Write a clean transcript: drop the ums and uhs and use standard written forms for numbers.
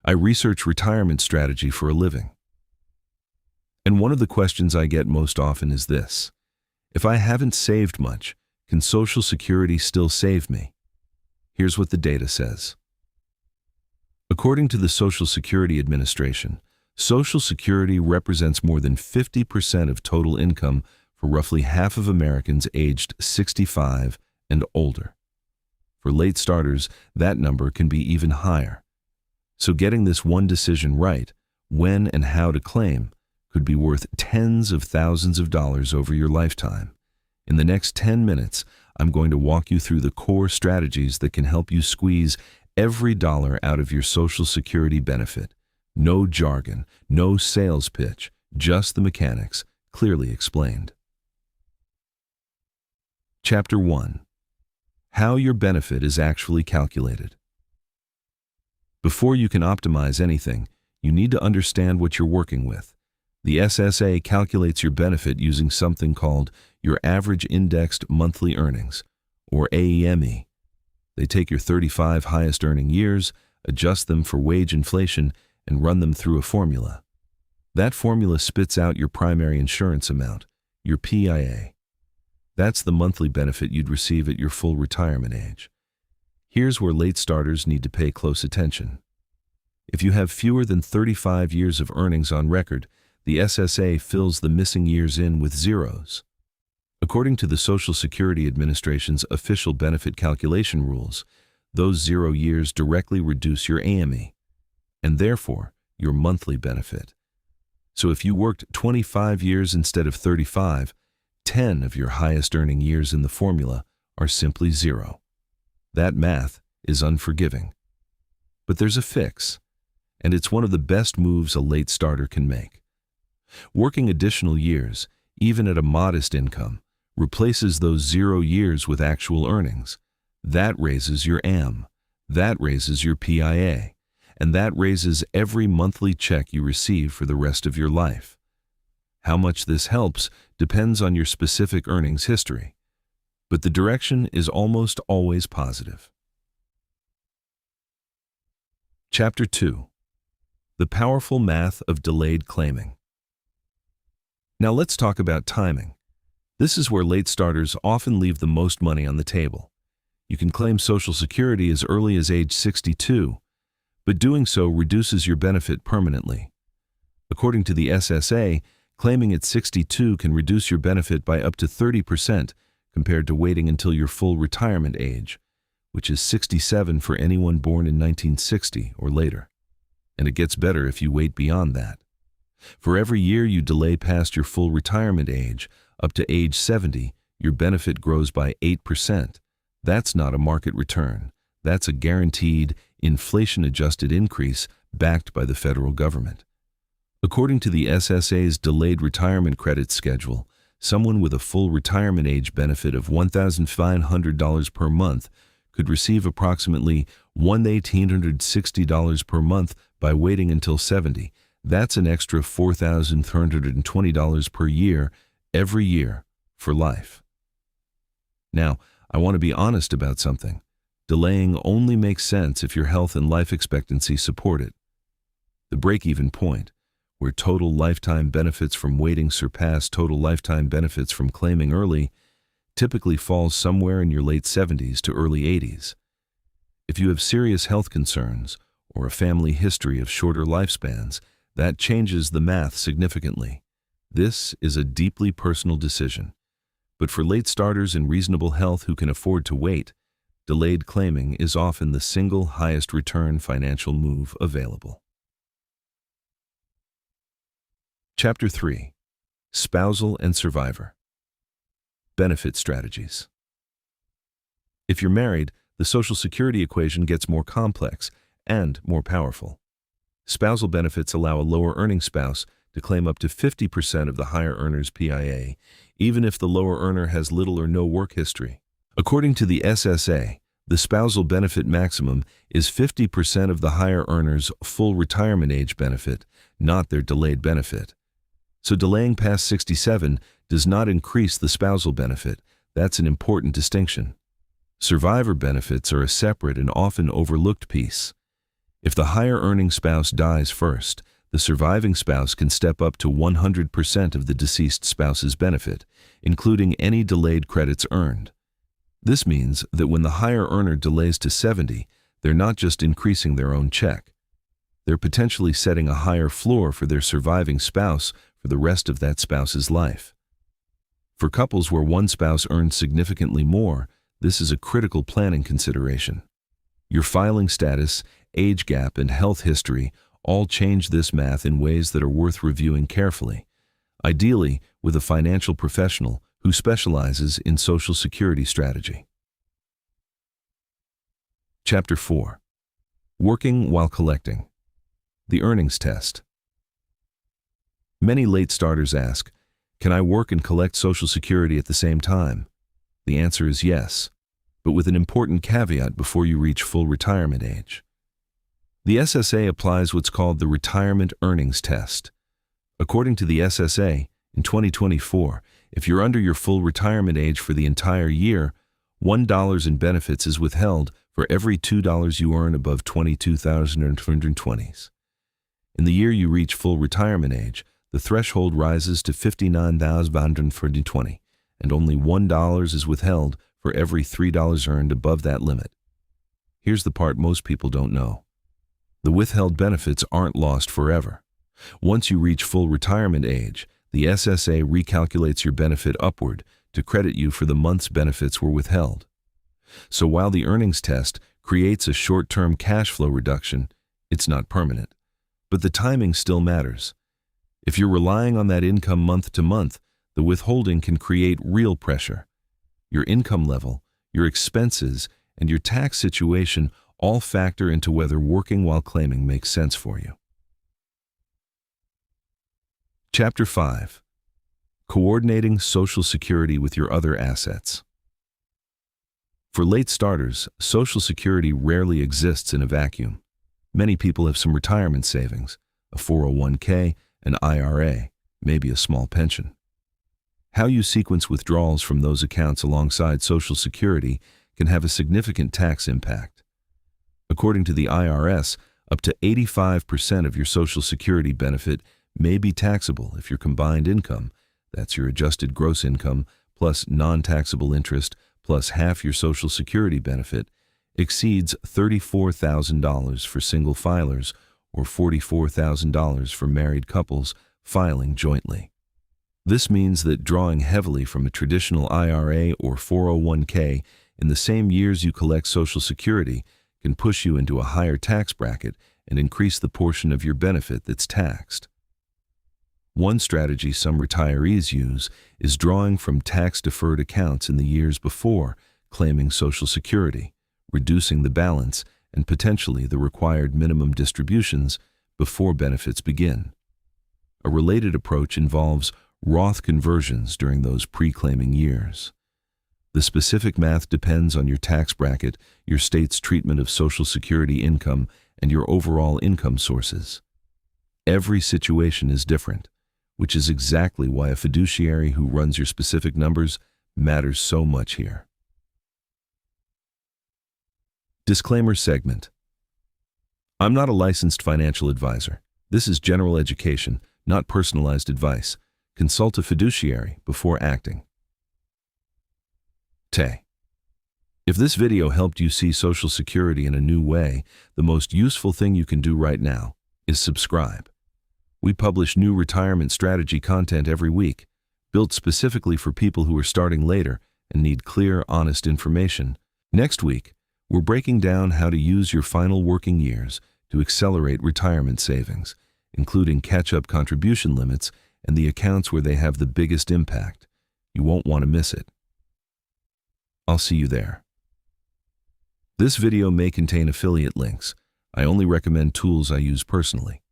I research retirement strategy for a living. And one of the questions I get most often is this: if I haven't saved much, can Social Security still save me? Here's what the data says. According to the Social Security Administration, Social Security represents more than 50% of total income for roughly half of Americans aged 65 and older. For late starters, that number can be even higher. So getting this one decision right, when and how to claim, could be worth tens of thousands of dollars over your lifetime. In the next 10 minutes, I'm going to walk you through the core strategies that can help you squeeze every dollar out of your Social Security benefit. No jargon, no sales pitch, just the mechanics, clearly explained. Chapter 1. How your benefit is actually calculated. Before you can optimize anything, you need to understand what you're working with. The SSA calculates your benefit using something called your Average Indexed Monthly Earnings, or AEME. They take your 35 highest earning years, adjust them for wage inflation, and run them through a formula. That formula spits out your primary insurance amount, your PIA. That's the monthly benefit you'd receive at your full retirement age. Here's where late starters need to pay close attention. If you have fewer than 35 years of earnings on record, the SSA fills the missing years in with zeros. According to the Social Security Administration's official benefit calculation rules, those 0 years directly reduce your AME, and therefore your monthly benefit. So if you worked 25 years instead of 35, 10 of your highest earning years in the formula are simply zero. That math is unforgiving. But there's a fix, and it's one of the best moves a late starter can make. Working additional years, even at a modest income, replaces those 0 years with actual earnings. That raises your AM, that raises your PIA, and that raises every monthly check you receive for the rest of your life. How much this helps depends on your specific earnings history, but the direction is almost always positive. Chapter 2. The Powerful Math of Delayed Claiming. Now let's talk about timing. This is where late starters often leave the most money on the table. You can claim Social Security as early as age 62, but doing so reduces your benefit permanently. According to the SSA, claiming at 62 can reduce your benefit by up to 30% compared to waiting until your full retirement age, which is 67 for anyone born in 1960 or later. And it gets better if you wait beyond that. For every year you delay past your full retirement age, up to age 70, your benefit grows by 8%. That's not a market return. That's a guaranteed, inflation-adjusted increase backed by the federal government. According to the SSA's Delayed Retirement Credit Schedule, someone with a full retirement age benefit of $1,500 per month could receive approximately $1,860 per month by waiting until 70. That's an extra $4,320 per year, every year, for life. Now, I want to be honest about something. Delaying only makes sense if your health and life expectancy support it. The break-even point, where total lifetime benefits from waiting surpass total lifetime benefits from claiming early, typically falls somewhere in your late 70s to early 80s. If you have serious health concerns or a family history of shorter lifespans, that changes the math significantly. This is a deeply personal decision. But for late starters in reasonable health who can afford to wait, delayed claiming is often the single highest return financial move available. Chapter 3. Spousal and Survivor. Benefit Strategies. If you're married, the Social Security equation gets more complex and more powerful. Spousal benefits allow a lower earning spouse to claim up to 50% of the higher earner's PIA, even if the lower earner has little or no work history. According to the SSA, the spousal benefit maximum is 50% of the higher earner's full retirement age benefit, not their delayed benefit. So delaying past 67 does not increase the spousal benefit. That's an important distinction. Survivor benefits are a separate and often overlooked piece. If the higher earning spouse dies first, the surviving spouse can step up to 100% of the deceased spouse's benefit, including any delayed credits earned. This means that when the higher earner delays to 70, they're not just increasing their own check. They're potentially setting a higher floor for their surviving spouse for the rest of that spouse's life. For couples where one spouse earns significantly more, this is a critical planning consideration. Your filing status, age gap, and health history all change this math in ways that are worth reviewing carefully, ideally with a financial professional who specializes in Social Security strategy. Chapter 4. Working while collecting. The earnings test. Many late starters ask, can I work and collect Social Security at the same time? The answer is yes, but with an important caveat before you reach full retirement age. The SSA applies what's called the Retirement Earnings Test. According to the SSA, in 2024, if you're under your full retirement age for the entire year, $1 in benefits is withheld for every $2 you earn above 22,220s. In the year you reach full retirement age, the threshold rises to 59,120, and only $1 is withheld for every $3 earned above that limit. Here's the part most people don't know. The withheld benefits aren't lost forever. Once you reach full retirement age, the SSA recalculates your benefit upward to credit you for the month's benefits were withheld. So while the earnings test creates a short-term cash flow reduction, it's not permanent. But the timing still matters. If you're relying on that income month to month, the withholding can create real pressure. Your income level, your expenses, and your tax situation all factor into whether working while claiming makes sense for you. Chapter 5. Coordinating Social Security with your other assets. For late starters, Social Security rarely exists in a vacuum. Many people have some retirement savings, a 401k, an IRA, maybe a small pension. How you sequence withdrawals from those accounts alongside Social Security can have a significant tax impact. According to the IRS, up to 85% of your Social Security benefit may be taxable if your combined income, that's your adjusted gross income plus non-taxable interest plus half your Social Security benefit, exceeds $34,000 for single filers or $44,000 for married couples filing jointly. This means that drawing heavily from a traditional IRA or 401k in the same years you collect Social Security can push you into a higher tax bracket and increase the portion of your benefit that's taxed. One strategy some retirees use is drawing from tax-deferred accounts in the years before claiming Social Security, reducing the balance and potentially the required minimum distributions before benefits begin. A related approach involves Roth conversions during those pre-claiming years. The specific math depends on your tax bracket, your state's treatment of Social Security income, and your overall income sources. Every situation is different, which is exactly why a fiduciary who runs your specific numbers matters so much here. Disclaimer segment. I'm not a licensed financial advisor. This is general education, not personalized advice. Consult a fiduciary before acting. If this video helped you see Social Security in a new way, the most useful thing you can do right now is subscribe. We publish new retirement strategy content every week, built specifically for people who are starting later and need clear, honest information. Next week, we're breaking down how to use your final working years to accelerate retirement savings, including catch-up contribution limits and the accounts where they have the biggest impact. You won't want to miss it. I'll see you there. This video may contain affiliate links. I only recommend tools I use personally.